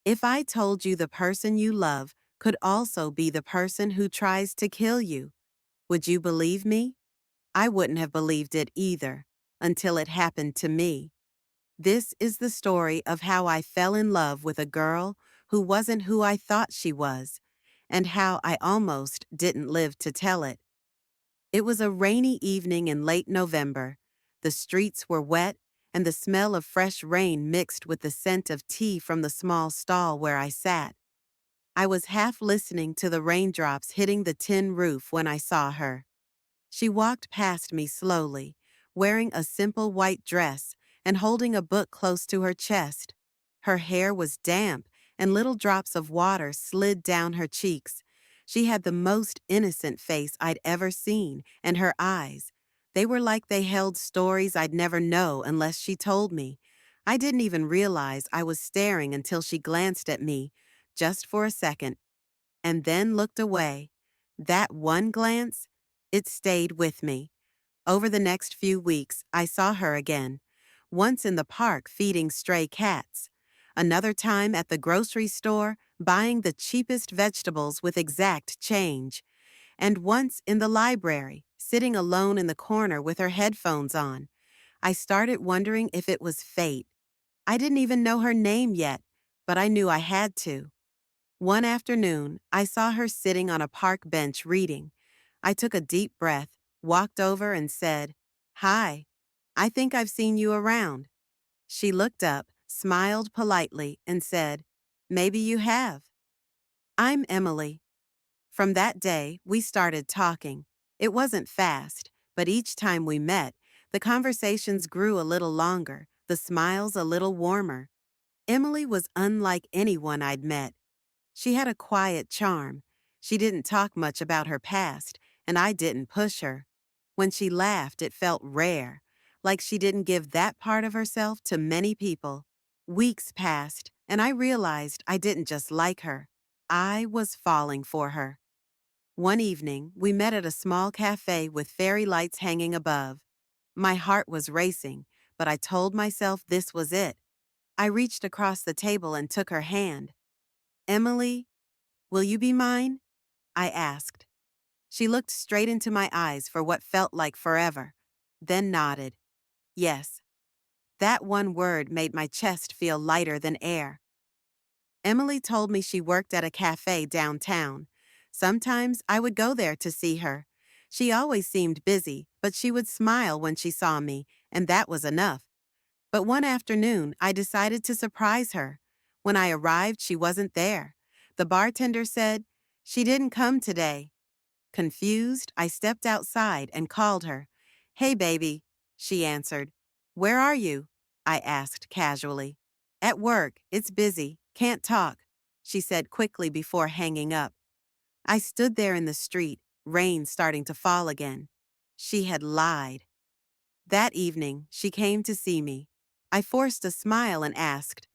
If I told you the person you love could also be the person who tries to kill you, would you believe me? I wouldn't have believed it either, until it happened to me. This is the story of how I fell in love with a girl who wasn't who I thought she was, and how I almost didn't live to tell it. It was a rainy evening in late November. The streets were wet, and the smell of fresh rain mixed with the scent of tea from the small stall where I sat. I was half listening to the raindrops hitting the tin roof when I saw her. She walked past me slowly, wearing a simple white dress and holding a book close to her chest. Her hair was damp, and little drops of water slid down her cheeks. She had the most innocent face I'd ever seen, and her eyes, they were like they held stories I'd never know unless she told me. I didn't even realize I was staring until she glanced at me, just for a second, and then looked away. That one glance, it stayed with me. Over the next few weeks, I saw her again. Once in the park feeding stray cats. Another time at the grocery store buying the cheapest vegetables with exact change. And once in the library, sitting alone in the corner with her headphones on. I started wondering if it was fate. I didn't even know her name yet, but I knew I had to. One afternoon, I saw her sitting on a park bench reading. I took a deep breath, walked over, and said, "Hi, I think I've seen you around." She looked up, smiled politely, and said, "Maybe you have." "I'm Emily." From that day, we started talking. It wasn't fast, but each time we met, the conversations grew a little longer, the smiles a little warmer. Emily was unlike anyone I'd met. She had a quiet charm. She didn't talk much about her past, and I didn't push her. When she laughed, it felt rare, like she didn't give that part of herself to many people. Weeks passed, and I realized I didn't just like her. I was falling for her. One evening, we met at a small cafe with fairy lights hanging above. My heart was racing, but I told myself this was it. I reached across the table and took her hand. "Emily, will you be mine?" I asked. She looked straight into my eyes for what felt like forever, then nodded. Yes. That one word made my chest feel lighter than air. Emily told me she worked at a cafe downtown. Sometimes I would go there to see her. She always seemed busy, but she would smile when she saw me, and that was enough. But one afternoon, I decided to surprise her. When I arrived, she wasn't there. The bartender said, "She didn't come today." Confused, I stepped outside and called her. "Hey, baby," she answered. "Where are you?" I asked casually. "At work. It's busy. Can't talk," she said quickly before hanging up. I stood there in the street, rain starting to fall again. She had lied. That evening, she came to see me. I forced a smile and asked,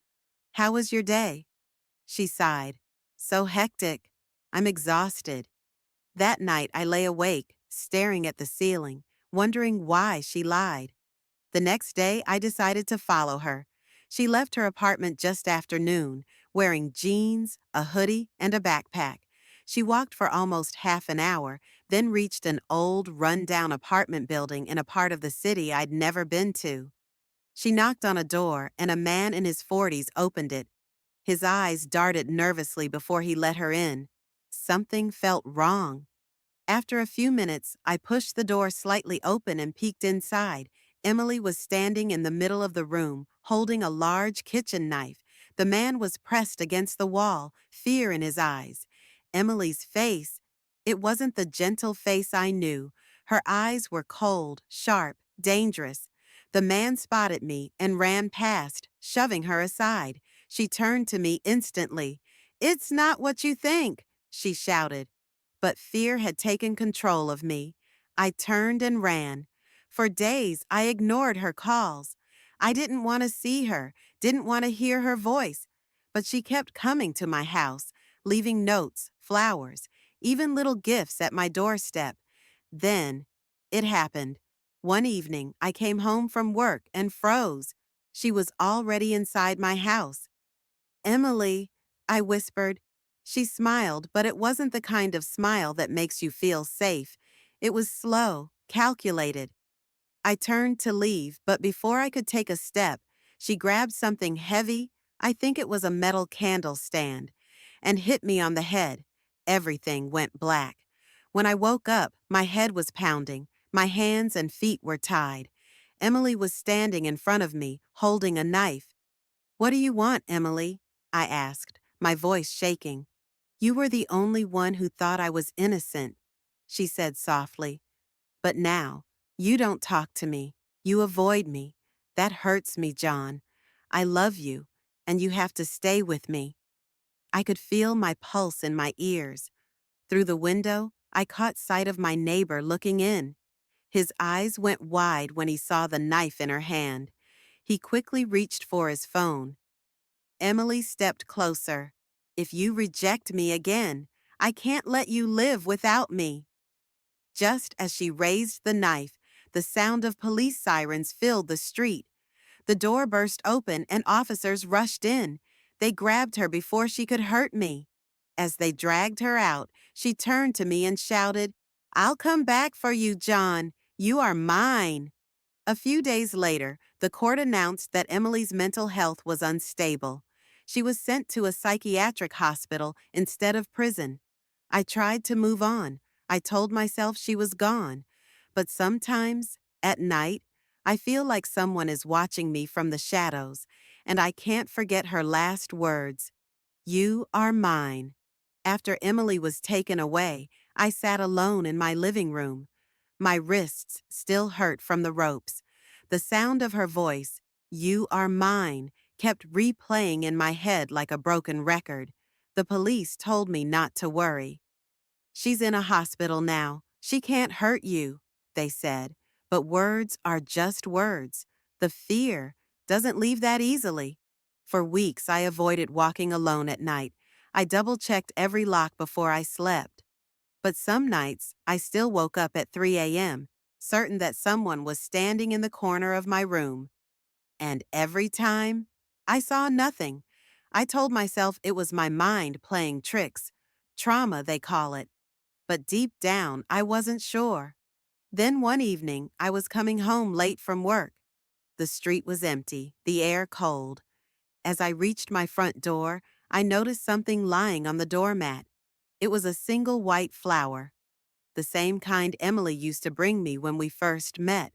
"How was your day?" She sighed. "So hectic. I'm exhausted." That night, I lay awake, staring at the ceiling, wondering why she lied. The next day, I decided to follow her. She left her apartment just after noon, wearing jeans, a hoodie, and a backpack. She walked for almost half an hour, then reached an old, run-down apartment building in a part of the city I'd never been to. She knocked on a door, and a man in his 40s opened it. His eyes darted nervously before he let her in. Something felt wrong. After a few minutes, I pushed the door slightly open and peeked inside. Emily was standing in the middle of the room, holding a large kitchen knife. The man was pressed against the wall, fear in his eyes. Emily's face, it wasn't the gentle face I knew. Her eyes were cold, sharp, dangerous. The man spotted me and ran past, shoving her aside. She turned to me instantly. "It's not what you think," she shouted. But fear had taken control of me. I turned and ran. For days, I ignored her calls. I didn't want to see her, didn't want to hear her voice. But she kept coming to my house, leaving notes, flowers, even little gifts at my doorstep. Then, it happened. One evening, I came home from work and froze. She was already inside my house. "Emily, I whispered. She smiled, but it wasn't the kind of smile that makes you feel safe. It was slow, calculated. I turned to leave, but before I could take a step, she grabbed something heavy, I think it was a metal candle stand, and hit me on the head. Everything went black. When I woke up, my head was pounding, my hands and feet were tied. Emily was standing in front of me, holding a knife. "What do you want, Emily?" I asked, my voice shaking. "You were the only one who thought I was innocent," she said softly. "But now, you don't talk to me. You avoid me. That hurts me, John. I love you, and you have to stay with me." I could feel my pulse in my ears. Through the window, I caught sight of my neighbor looking in. His eyes went wide when he saw the knife in her hand. He quickly reached for his phone. Emily stepped closer. "If you reject me again, I can't let you live without me." Just as she raised the knife, the sound of police sirens filled the street. The door burst open and officers rushed in. They grabbed her before she could hurt me. As they dragged her out, she turned to me and shouted, "I'll come back for you, John. You are mine." A few days later, the court announced that Emily's mental health was unstable. She was sent to a psychiatric hospital instead of prison. I tried to move on. I told myself she was gone. But sometimes, at night, I feel like someone is watching me from the shadows, and I can't forget her last words. "You are mine." After Emily was taken away, I sat alone in my living room. My wrists still hurt from the ropes. The sound of her voice, "You are mine," kept replaying in my head like a broken record. The police told me not to worry. "She's in a hospital now. She can't hurt you," they said. But words are just words. The fear doesn't leave that easily. For weeks, I avoided walking alone at night. I double-checked every lock before I slept. But some nights, I still woke up at 3 a.m., certain that someone was standing in the corner of my room. And every time, I saw nothing. I told myself it was my mind playing tricks. Trauma, they call it. But deep down, I wasn't sure. Then one evening, I was coming home late from work. The street was empty, the air cold. As I reached my front door, I noticed something lying on the doormat. It was a single white flower, the same kind Emily used to bring me when we first met.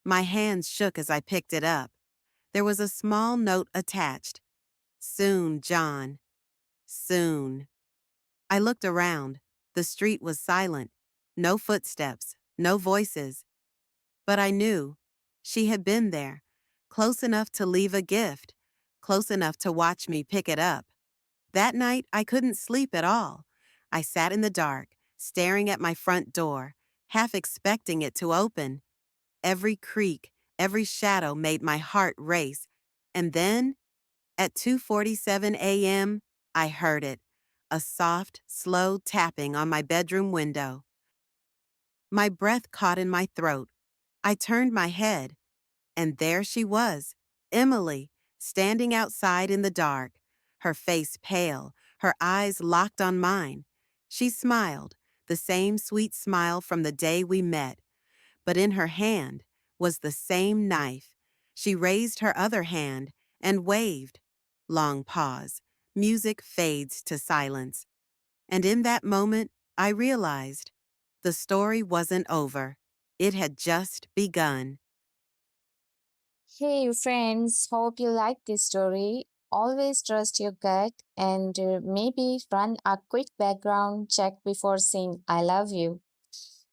My hands shook as I picked it up. There was a small note attached. "Soon, John. Soon." I looked around. The street was silent. No footsteps, no voices. But I knew she had been there, close enough to leave a gift, close enough to watch me pick it up. That night, I couldn't sleep at all. I sat in the dark, staring at my front door, half expecting it to open. Every creak, every shadow made my heart race. And then, at 2:47 a.m., I heard it, a soft, slow tapping on my bedroom window. My breath caught in my throat. I turned my head, and there she was, Emily, standing outside in the dark, her face pale, her eyes locked on mine. She smiled, the same sweet smile from the day we met, but in her hand was the same knife. She raised her other hand and waved. Long pause. Music fades to silence. And in that moment, I realized the story wasn't over. It had just begun. Hey friends, hope you like this story. Always trust your gut and maybe run a quick background check before saying I love you.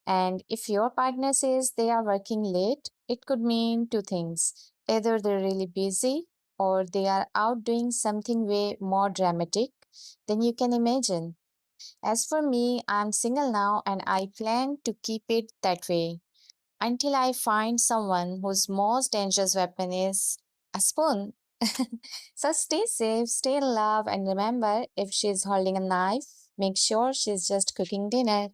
And if your partner says they are working late, it could mean two things. Either they're really busy or they are out doing something way more dramatic than you can imagine. As for me, I'm single now and I plan to keep it that way until I find someone whose most dangerous weapon is a spoon. So stay safe, stay in love, and remember if she's holding a knife, make sure she's just cooking dinner.